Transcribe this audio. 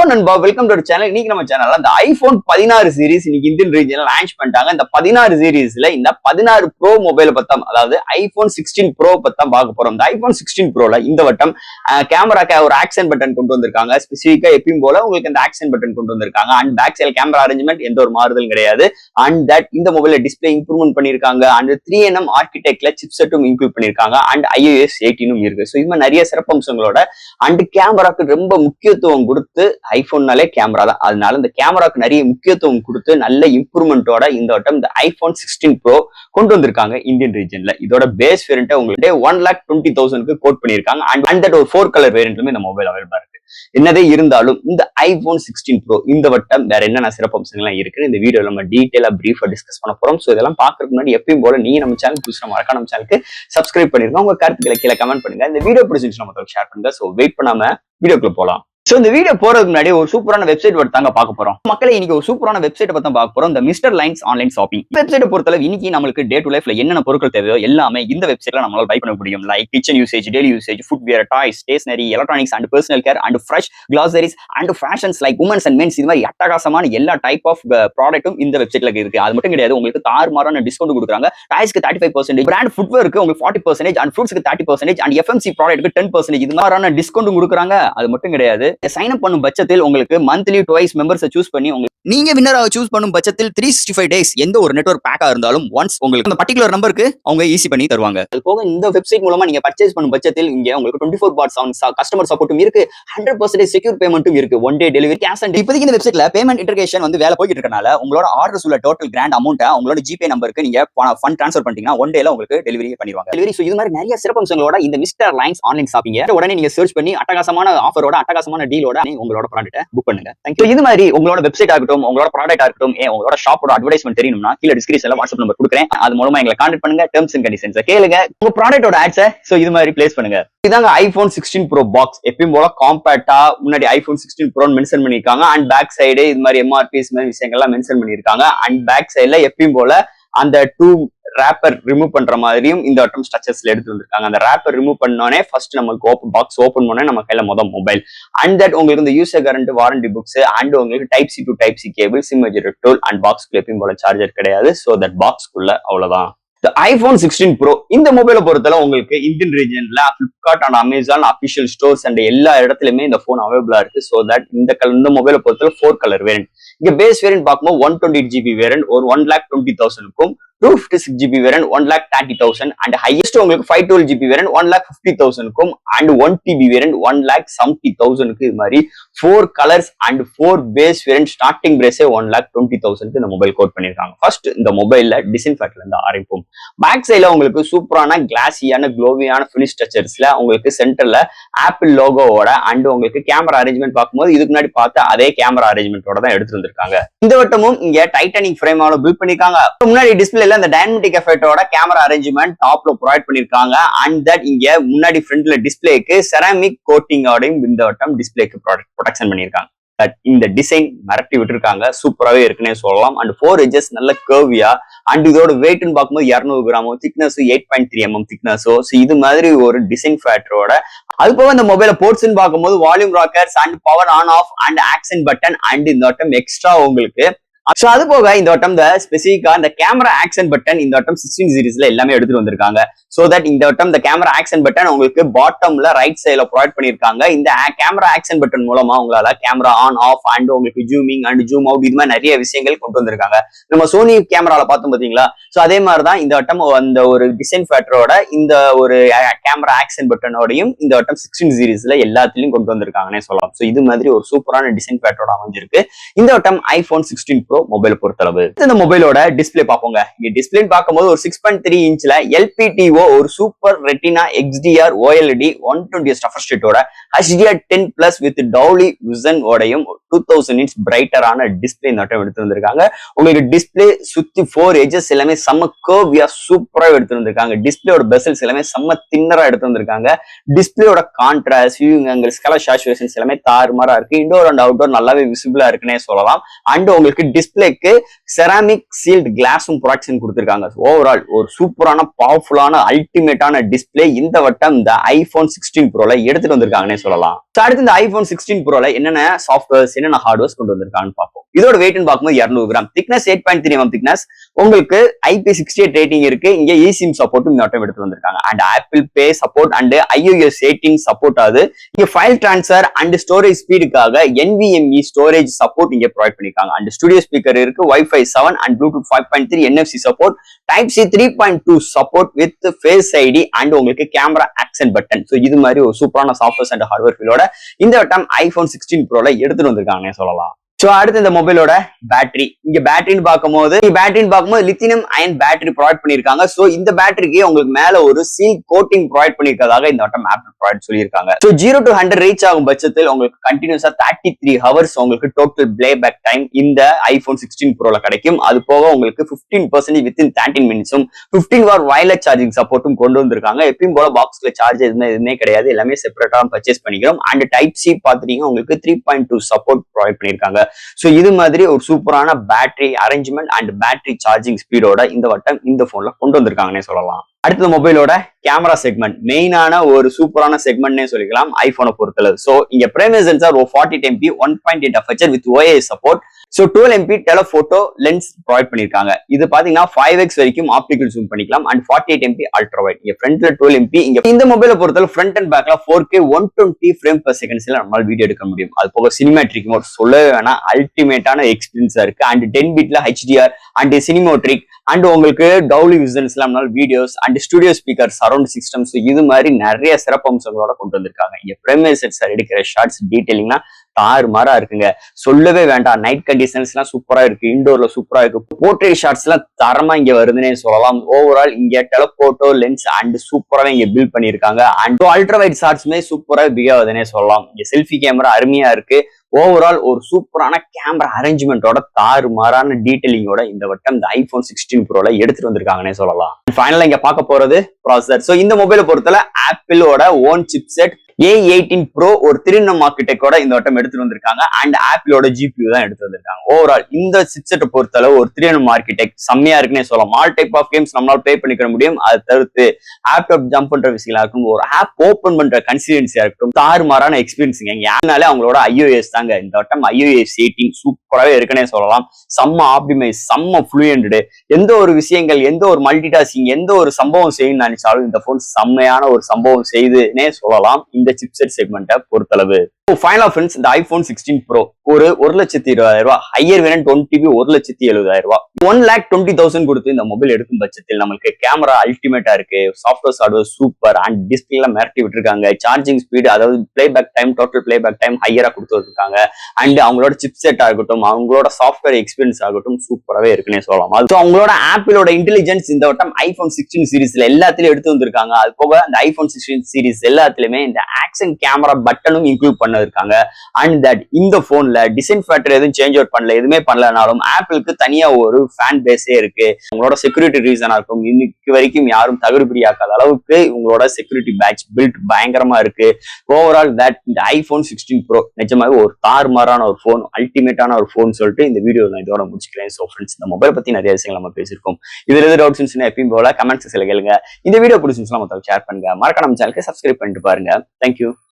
நண்பா, welcome to channel. இன்னைக்கு நம்ம சேனல்ல இந்த ஐபோன் 16 சீரிஸ் இன்னைக்கு இந்தியன் ரீஜன்ல லான்ச் பண்ணிட்டாங்க. இந்த 16 சீரிஸ்ல இந்த 16 ப்ரோ மொபைல பத்தம், அதாவது ஐபோன் 16 ப்ரோ பத்தம் பார்க்க போறோம். இந்த ஐபோன் 16 ப்ரோல இந்த வட்டம் கேமராக்கு ஒரு ஆக்சன் பட்டன் கொண்டு வந்திருக்காங்க. ஸ்பெசிஃபிக்கா எப்பயும் போல உங்களுக்கு இந்த ஆக்சன் பட்டன் கொண்டு வந்திருக்காங்க. And back side camera arrangement எந்த ஒரு மாறுதலும் கிடையாது. அண்ட் தட் இந்த மொபைல டிஸ்பிளே இம்ப்ரூவ்மெண்ட் பண்ணிருக்காங்க. அண்ட் 3nm ஆர்கிடெக்ட்ல சிப்செட்டும் இன்க்ளூட் பண்ணிருக்காங்க. அண்ட் iOS 18 இருக்கு. ஸோ இது மாதிரி நிறைய சிறப்பம்சங்களோட அண்ட் கேமராக்கு ரொம்ப முக்கியத்துவம் கொடுத்து, ஐபோன்னாலே கேமரா தான், அதனால இந்த கேமராக்கு நிறைய முக்கியத்துவம் கொடுத்து நல்ல இம்ப்ரூவ்மெண்டோட இந்த வட்டம் இந்த ஐபோன் 16 ப்ரோ கொண்டு வந்திருக்காங்க இந்தியன் ரீஜன்ல. இதோட பேஸ் வேரியன்ட் உங்களுக்கு 1,20,000 கோட் பண்ணிருக்காங்க. அண்ட் தட் ஒரு 4 கலர் வேரியன்ட்லுமே இந்த மொபைல் அவைலபிளா இருக்கு. என்னதே இருந்தாலும் இந்த ஐபோன் 16 ப்ரோ இந்த வட்டம் வேற என்னென்ன சிறப்பம்சங்கள்லாம் இருக்கு இந்த வீடியோல நம்ம டீடைலா பிரீஃபா டிஸ்கஸ் பண்ண போறோம். ஸோ இதெல்லாம் பாக்குறதுக்கு முன்னாடி எப்பயும் போல நீங்க நம்ம சேனல் புதுசா மறக்காம நம்ம சேனலுக்கு சப்ஸ்கிரைப் பண்ணிருக்கோம். உங்க கருத்துக்களை கீழே கமெண்ட் பண்ணுங்க. இந்த வீடியோ பிடிச்சிருந்துச்சுன்னா நம்ம ஷேர் பண்ணுங்க. ஸோ வெயிட் பண்ணாம வீடியோக்குள்ள போலாம். சோ இந்த வீடியோ போறதுக்கு முன்னாடி ஒரு சூப்பரான வெப்சைட் தாங்க பார்க்க போறோம். மக்களே, இன்னைக்கு ஒரு சூப்பரான வெப்சைட் பத்தி பார்க்க போறோம். இந்த மிஸ்டர் லைன்ஸ் ஆன்லைன் ஷாப்பிங் வெப்சைட்டை பொறுத்தளவு இன்னைக்கு நம்மளுக்கு டே டு லைஃப்ல என்னென்ன பொருட்கள் தேவையோ எல்லாமே இந்த வெப்சைட்ல நம்மளால பை பண்ண முடியும். Like kitchen usage, daily usage, footwear, toys, stationery, electronics and personal care and fresh groceries and fashions like women's and men's, இது மாதிரி அட்டகாசமான எல்லா டைப் ஆஃப் ப்ராடக்ட்டும் இந்த வெப்சைட்ல இருக்கு. அது மட்டும் கிடையாது, உங்களுக்கு தாறுமாறான டிஸ்கவுண்ட் கொடுக்குறாங்க. டாய்ஸ்க்கு 35%, பிராண்ட் ஃபுட்வேருக்கு உங்களுக்கு 40% அண்ட் ஃப்ரூட்ஸ்க்கு 30% அண்ட் எஃப்எம்சி ப்ராடக்ட்க்கு 10%, இது மாதிரியான டிஸ்கவுண்ட் கொடுக்குறாங்க. அது மட்டும் கிடையாது, சைன் அப் பண்ணும் பட்சத்தில் உங்களுக்கு மந்த்லி ட்வைஸ் மெம்பர்ஸை சூஸ் பண்ணி நீங்க வின்னராக சூஸ் பண்ணும் பட்சத்தில் 365 டேஸ் எந்த ஒரு நெட்வொர்க் பேக்கா இருந்தாலும் ஒன்ஸ் உங்களுக்கு அந்த பர்டிகுலர் நம்பருக்கு அவங்க ஈஸி பண்ணி தருவாங்க. அது போக இந்த வெப்சைட் மூலமா நீங்க பர்ச்சேஸ் பண்ணும் பட்சத்தில் இங்க உங்களுக்கு 24/7 கஸ்டமர் சப்போர்ட்டும் இருக்கு. 100% செக்யூர் பேமெண்ட்டும் இருக்கு. One day delivery, cash on. இப்போதைக்கு இந்த வெப்சைட்ல பேமெண்ட் இன்டகிரேஷன் வந்து வேலை போயிட்டு இருக்கனால உங்களோட ஆர்டர்ஸ் உள்ள டோட்டல் கிராண்ட் அமௌண்ட்டை உங்களோட ஜிபே நம்பருக்கு நீங்க ஃபண்ட் ட்ரான்ஸ்ஃபர் பண்ணிட்டீங்கன்னா ஒன் டேல உங்களுக்கு டெலிவரி பண்ணிடுவாங்க. டெலிவரி. ஸோ இது மாதிரி நிறைய சிறப்பம்சங்களோட இந்த மிஸ்டர் லைன்ஸ் ஆன்லைன் ஷாப்பிங் உடனே நீங்க சர்ச் பண்ணி அட்டகாசமான ஆஃபரோட அட்டகாசமான டீலோட உங்களோட ப்ராடக்ட்டை புக் பண்ணுங்க. தேங்க்யூ. இது மாதிரி உங்களோட வெப்சைட் ஆகட்டும், உங்களோட ப்ராடக்ட் ஆகட்டும், உங்களோட ஷாப்போட அட்வர்டைஸ்மெண்ட் தெரியணும்னா கீழே டிஸ்கிரிப்ஷன்ல வாட்ஸ்அப் நம்பர் கொடுக்குறேன். அது மூலமா எங்களை கான்டாக்ட் பண்ணுங்க. டெர்ம்ஸ் அண்ட் கண்டிஷன்ஸ் கேளுங்க. உங்க ப்ராடக்ட்டோட ஆட்ஸை இது மாதிரி பிளேஸ் பண்ணுங்க. இதாங்க ஐபோன் 16 ப்ரோ பாக்ஸ். எப்பயும் போல காம்பேக்டா முன்னாடி ஐபோன் 16 ப்ரோ மென்ஷன் பண்ணிருக்காங்க. அண்ட் பேக் சைடு இது மாதிரி எம்ஆர்பிஸ் மாதிரி விஷயங்கள்லாம் மென்ஷன் பண்ணிருக்காங்க. அண்ட் பேக் சைடுல எப்பயும் போல அந்த 2 ரேப்பர் ரிமூவ் பண்ற மாதிரியும் இந்த வட்டம் ஸ்ட்ரக்சர்ஸ்ல எடுத்து வந்திருக்காங்க. அந்த ரேப்பர் ரிமூவ் பண்ணோனே ஃபர்ஸ்ட் நமக்கு பாக்ஸ் ஓபன் பண்ணே நம்ம கையில மொபைல். அண்ட் தட் உங்களுக்கு இந்த user current, warranty books and உங்களுக்கு type C to type C cable, SIM ejector tool and box எப்பயும் போல சார்ஜர் கிடையாது. ஸோ தட் பாக்ஸ்க்குள்ள அவ்வளவுதான். ஐபோன் 16 ப்ரோ இந்த மொபைலை பொறுத்தல உங்களுக்கு இந்தியன் ரீஜன்ல Flipkart and Amazon official stores and எல்லா இடத்துலயுமே இந்த போன் அவைலபிளா இருக்கு. ஸோ தட் இந்த மொபைலை பொறுத்தல 4 கலர் வேரியன்ட். இங்க பேஸ் வேரியன்ட் பார்க்கும்போது 128GB வேரியன்ட் ஒரு 1,20,000க்கும், 256GB வேரியன்ட் 1,30,000 அண்ட் ஹையஸ்ட் உங்களுக்கு 512GB வேரியன்ட் 1,50,000க்கும் அண்ட் 1TB வேரியன்ட் 1,70,000க்கு. இது மாதிரி 4 colours and 4 base variant. Starting பிரேஸே 1,20,000க்கு இந்த மொபைல் கோட் பண்ணிருக்காங்க. ஃபர்ஸ்ட் இந்த மொபைல்ல டிசைன் ஃபேக்டர்ல இருந்து ஆரம்பிப்போம். பேக் சைட்ல உங்களுக்கு சூப்பரான கிளாஸியான க்ளோவியான ஃபினிஷ் ஸ்ட்ரக்சர்ஸ்ல உங்களுக்கு சென்டர்ல ஆப்பிள் லோகோவோட அண்ட் உங்களுக்கு கேமரா அரேஞ்ச்மெண்ட் பார்க்கும்போது இதுக்கு முன்னாடி பார்த்த அதே கேமரா அரேஞ்ச்மெண்டோட தான் எடுத்து வந்திருக்காங்க. இந்த வட்டமும் இங்க டைட்டானிக் ஃப்ரேமால பில்ட் பண்ணிருக்காங்க. முன்னாடி டிஸ்பிளேல இந்த டைனமிக் எஃபெக்டோட கேமரா அரேஞ்ச்மெண்ட் டாப்ல ப்ரொவைட் பண்ணிருக்காங்க. அண்ட் தட் இங்க முன்னாடி ஃப்ரண்ட்ல டிஸ்பிளேக்கு செராமிக் கோட்டிங்கோடையும் இந்த வட்டம் டிஸ்பிளேக்கு ப்ரொடெக்ஷன் பண்ணிருக்காங்க. இந்த டிசைன் மிரட்டி விட்டுருக்காங்க. சூப்பராகவே இருக்குன்னே சொல்லலாம். அண்ட் 4 எட்ஜஸ் நல்ல கர்வியா அண்ட் இதோட வெயிட்னு பார்க்கும்போது 200 கிராமோ, திக்னஸ் 8.3mm திக்னஸோ. ஸோ இது மாதிரி ஒரு டிசைன் ஃபேக்டரோட அது போக இந்த மொபைல போர்ட்ஸ்ன்னு பார்க்கும்போது volume Rockers and power on off and action button and இந்த வட்டம் எக்ஸ்ட்ரா உங்களுக்கு. ஸோ அது போக இந்த வட்டம் இந்த ஸ்பெசிஃபிக்கா இந்த கேமரா ஆக்சன் பட்டன் இந்த வட்டம் 16 சீரிஸ்ல எல்லாமே எடுத்துட்டு வந்திருக்காங்க. ஸோ தட் இந்த வட்டம் இந்த கேமரா ஆக்சன் பட்டன் உங்களுக்கு பாட்டம்ல ரைட் சைட்ல ப்ரொவைட் பண்ணிருக்காங்க. இந்த கேமரா ஆக்சன் பட்டன் மூலமா உங்களால கேமரா ஆன் ஆஃப் அண்ட் உங்களுக்கு ஜூமிங் அண்ட் ஜூம் அவுட் இது மாதிரி நிறைய விஷயங்கள் கொண்டு வந்திருக்காங்க. நம்ம சோனி கேமரால பார்த்தோம் பாத்தீங்களா? ஸோ அதே மாதிரிதான் இந்த வட்டம் அந்த ஒரு டிசைன் ஃபேக்டரோட இந்த ஒரு கேமரா ஆக்சன் பட்டனோடையும் இந்த வட்டம் 16 சீரிஸ்ல எல்லாத்திலையும் கொண்டு வந்திருக்காங்கன்னே சொல்லலாம். ஸோ இது மாதிரி ஒரு சூப்பரான டிசைன் ஃபேக்டரோட அமைஞ்சிருக்கு இந்த வட்டம் ஐபோன் 16 ப்ரோ மொபைல் பொறுத்தளவு. இந்த மொபைலோட டிஸ்பிளே பார்ப்போங்க. இங்க டிஸ்பிளே பார்க்கும்போது ஒரு 6.3 இன்ச்ல LPTO ஒரு super retina XDR OLED 120 refresh ரேட்டோட HDR10+ வித் டவுலி விஷன் ஓடையும் 2000 nits பிரைட்டரான டிஸ்பிளே இந்த வட்டம் எடுத்து வந்திருக்காங்க. உங்களுக்கு டிஸ்பிளே சுத்தி 4 edges எல்லாமே செம்ம கர்வியா சூப்பரா எடுத்து வந்திருக்காங்க. டிஸ்பிளேயோட பெசல்ஸ் எல்லாமே செம்ம தின்னரா எடுத்து வந்திருக்காங்க. டிஸ்பிளேயோட contrast, viewing angles, colour saturations எல்லாமே தாறுமாறா இருக்கு. இன்டோர் அண்ட் அவுட்டோர் நல்லாவே விசிபிளா இருக்குன்னே சொல்லலாம். அண்ட் உங்களுக்கு டிஸ்பிளேக்கு செராமிக் சீல்ட் கிளாஸும் ப்ரொடக்ஷன் கொடுத்திருக்காங்க. ஓவரால் ஒரு சூப்பரான பவர்ஃபுல்லான அல்டிமேட்டான டிஸ்பிளே இந்த வட்டம் இந்த ஐபோன் 16 ப்ரோல எடுத்துட்டு வந்திருக்காங்கன்னே சொல்லலாம். அடுத்து இந்த ஐபோன் 16 ப்ரோல என்னென்ன சாஃப்ட்வேர்ஸ் என்னென்ன ஹார்ட்வேர்ஸ் கொண்டு வந்திருக்காங்கன்னு பார்ப்போம். இதோட வெயிட்னு பார்க்கும்போது 200 கிராம், திக்னஸ் 8.3 mm திக்னஸ், உங்களுக்கு IP68 ரேட்டிங் இருக்கு. இங்க eSIM சப்போர்ட்டும் இந்த வட்டம் எடுத்து வந்திருக்காங்க. And Apple Pay support and iOS 18 support ஆகுது. இங்க ஃபைல் டிரான்ஸ்ஃபர் அண்ட் ஸ்டோரேஜ் ஸ்பீடுக்காக NVMe ஸ்டோரேஜ் சப்போர்ட் இங்க ப்ரொவைட் பண்ணிருக்காங்க. அண்ட் ஸ்டுடியோ ஸ்பீக்கர் இருக்கு, Wi-Fi 7 and Bluetooth 5.3 NFC support, Type-C 3.2 support with Face ID and உங்களுக்கு கேமரா ஆக்சன் பட்டன். ஸோ இது மாதிரி ஒரு சூப்பரான சாஃப்ட்வேர்ஸ் அண்ட் ஹார்ட்வேர் ஃபீலோட இந்த வட்டம் ஐபோன் 16 ப்ரோல எடுத்துட்டு வந்திருக்காங்கன்னு சொல்லலாம். சோ அடுத்து இந்த மொபைலோட பேட்டரி, இங்க பேட்டரின்னு பார்க்கும்போது லித்தியம் அயன் பேட்டரி ப்ரொவைட் பண்ணிருக்காங்க. சோ இந்த பேட்டரிக்கு உங்களுக்கு மேல ஒரு சீல் கோட்டிங் ப்ரொவைட் பண்ணிருக்கதாக இந்த வட்டம் ஆப்பிள் ப்ரொவைட் சொல்லியிருக்காங்க. சோ 0 to 100 ரீச் ஆகும் பட்சத்தில் உங்களுக்கு கண்டினியூஸா 33 ஹவர்ஸ் உங்களுக்கு டோட்டல் பிளே பேக் டைம் இந்த ஐபோன் 16 ப்ரோல கிடைக்கும். அது போக உங்களுக்கு 15% வித்தின் 13 மினிட்ஸும் 15 வாட் வயர்லெஸ் சார்ஜிங் சப்போர்ட்டும் கொண்டு வந்திருக்காங்க. எப்பயும் போல பாக்ஸ்ல சார்ஜ் எதுவுமே கிடையாது, எல்லாமே செப்பரேட்டா பர்ச்சேஸ் பண்ணிக்கிறோம். அண்ட் Type-C பாத்துட்டீங்க உங்களுக்கு 3.2 சப்போர்ட் ப்ரொவைட் பண்ணிருக்காங்க. சோ இது மாதிரி ஒரு சூப்பரான battery arrangement and battery charging ஸ்பீடோட இந்த வட்டம் இந்த போன்ல கொண்டு வந்திருக்காங்கன்னே சொல்லலாம். அடுத்த மொபைலோட கேமரா செக்மெண்ட் மெயினான ஒரு சூப்பரான செக்மெண்ட்னே சொல்லிக்கலாம் ஐபோனை பொறுத்தளவு. சோ இங்க primary sensor 40MP 1.8 aperture with OIS support. So 12MP telephoto lens provide பண்ணிருக்காங்க. இது பாத்தீங்கன்னா 5x வரைக்கும் ஆப்டிகல் ஜூம் பண்ணிக்கலாம் அண்ட் 48MP அல்ட்ரா வைட். இங்க ஃப்ரண்ட்ல 12MP. இங்க இந்த மொபைலை பொறுத்தளவு ஃப்ரண்ட் அண்ட் பேக்ல 4K 120 ஃப்ரேம் per செகண்ட்ஸ்ல நம்மளால வீடியோ எடுக்க முடியும். அது போக சினிமேட்ரிக் மோட் சொல்லவே வேணாம், அல்டிமேட்டான எக்ஸ்பீரியன்ஸா இருக்கு. அண்ட் 10 பிட்ல HDR அண்ட் சினிமோட்ரிக் அண்ட் உங்களுக்கு டவுலி விசன்ஸ்ல நம்மளால videos and studio speaker surround systems இது மாதிரி நிறைய சிறப்பம்சங்களோட கொண்டு வந்திருக்காங்க. இங்க பிரைமரி சென்சார் எடுக்கிற ஷார்ட்ஸ் டீடைலிங்னா தாறுமாறா இருக்குங்க, சொல்லவே வேண்டாம். நைட் கண்டிஷன்ஸ் எல்லாம் சூப்பரா இருக்கு, இண்டோர்ல சூப்பரா இருக்கு, போர்ட்ரேட் ஷார்ட்ஸ் எல்லாம் தரமா இங்க வருதுன்னே சொல்லலாம். ஓவரால் இங்க டெலபோட்டோ லென்ஸ் அண்ட் சூப்பராவே இங்க பில்ட் பண்ணிருக்காங்க. அண்ட் அல்ட்ரா வைட் ஷார்ட்ஸ்மே சூப்பரா பிக் ஆகுதுன்னே சொல்லலாம். இங்க செல்ஃபி கேமரா அருமையா இருக்கு. ஓவரால் ஒரு சூப்பரான கேமரா அரேஞ்ச்மெண்டோட தாறுமாறான டீடைலிங்கோட இந்த வட்டம் இந்த ஐபோன் 16 ப்ரோல எடுத்துட்டு வந்திருக்காங்கன்னே சொல்லலாம். ஃபைனலா இங்க பார்க்க போறது ப்ராசஸர். சோ இந்த மொபைலை பொறுத்தல ஆப்பிளோட ஓன் சிப்செட் A18 Pro ஒரு 3nm ஆர்க்கிடெக்டோட இந்த வட்டம் எடுத்துட்டு வந்திருக்காங்க. அண்ட் ஆப்பிளோட GPU தான் எடுத்து வந்திருக்காங்க. ஓவரால் இந்த சிப்செட்டை பொறுத்தளவு ஒரு 3nm ஆர்க்கிடெக்ட் செம்மையா இருக்குன்னே சொல்லலாம். ஆல் டைப் ஆஃப் கேம்ஸ் நம்மளால ப்ளே பண்ணிக்க முடியும். அதை தவிர்த்து ஆப்டாப் ஜம்ப் பண்ற விஷயங்களா இருக்கட்டும், ஒரு ஆப் ஓபன் பண்ற கன்சிடென்சியா இருக்கட்டும், தாறுமாறான எக்ஸ்பீரியன்ஸிங்க. இங்க யாருனாலே அவங்களோட iOS தாங்க. இந்த வட்டம் iOS 18 சூப்பராகவே இருக்குன்னே சொல்லலாம். செம்ம ஆப்டிமைஸ், செம்ம ஃப்ளூயன்ட். எந்த ஒரு விஷயங்கள், எந்த ஒரு மல்டி டாஸ்கிங், எந்த ஒரு சம்பவம் செய்யணும்னு நினைச்சாலும் இந்த போன் செம்மையான ஒரு சம்பவம் செய்துன்னே சொல்லலாம் இந்த சிப்செட் செக்மெண்ட்டை பொறுத்தளவு. ஃபைனல் ஃப்ரெண்ட்ஸ், இந்த ஐபோன் 16 ப்ரோ ஒரு 1,20,000 ஹையர் வேரியன்ட் 1TB 1,70,000 1,20,000 கொடுத்து இந்த மொபைல் எடுக்கும் பட்சத்தில் நமக்கு கேமரா அல்டிமேட்டா இருக்கு, சாஃப்ட்வேர் ஹார்ட்வேர் சூப்பர் அண்ட் டிஸ்பிளேல மிரட்டி விட்டுருக்காங்க. சார்ஜிங் ஸ்பீடு, அதாவது playback time, total playback time ஹையரா கொடுத்து வச்சிருக்காங்க. அண்ட் அவங்களோட சிப்செட் ஆகட்டும், அவங்களோட சாஃப்ட்வேர் எக்ஸ்பீரியன்ஸ் ஆகட்டும் சூப்பராகவே இருக்குன்னே சொல்லலாம். அது அவங்களோட ஆப்பிளோட இன்டெலிஜென்ஸ் இந்த வட்டம் ஐபோன் 16 சீரிஸ்ல எல்லாத்திலயும் எடுத்து வந்திருக்காங்க. அது போக அந்த ஐபோன் 16 சீரிஸ் எல்லாத்திலுமே இந்த ஆக்ஷன் கேமரா பட்டனும் இன்க்ளூட் பண்ண இருக்காங்க. அண்ட் தட் இந்த போன்ல டிசைன் ஃபேக்டர் எதுவும் சேஞ்ச் அவுட் பண்ணல, எதுவுமே பண்ணலனாலும் ஆப்பிளுக்கு தனியா ஒரு ஃபேன் பேஸே இருக்கு. உங்களோட செக்யூரிட்டி ரீசனா இருக்கும், இன்னைக்கு வரைக்கும் யாரும் தகுதியாக்காத அளவுக்கு உங்களோட செக்யூரிட்டி பேட்ச் பில்ட் பயங்கரமா இருக்கு. ஓவரால் தட் இந்த ஐபோன் 16 ப்ரோ நிஜமாவே ஒரு தாறுமாறான ஒரு போன், அல்டிமேட்டான ஒரு போன் சொல்லிட்டு இந்த வீடியோ நான் இதோட முடிச்சுக்கிறேன். ஸோ ஃப்ரெண்ட்ஸ், இந்த மொபைல் பத்தி நிறைய விஷயங்கள் நம்ம பேசியிருக்கோம். இதுல எது டவுட்ஸ் இருந்துச்சுன்னா எப்பயும் போல கமெண்ட் செக்ஷன்ல கேளுங்க. இந்த வீடியோ பிடிச்சிருந்துச்சுன்னா மொத்தம் ஷேர் பண்ணுங்க. மறக்காம நம்ம சேனலுக்கு சப்ஸ்கிரைப் பண்ணிட்டு பாருங்க. தேங்க்யூ.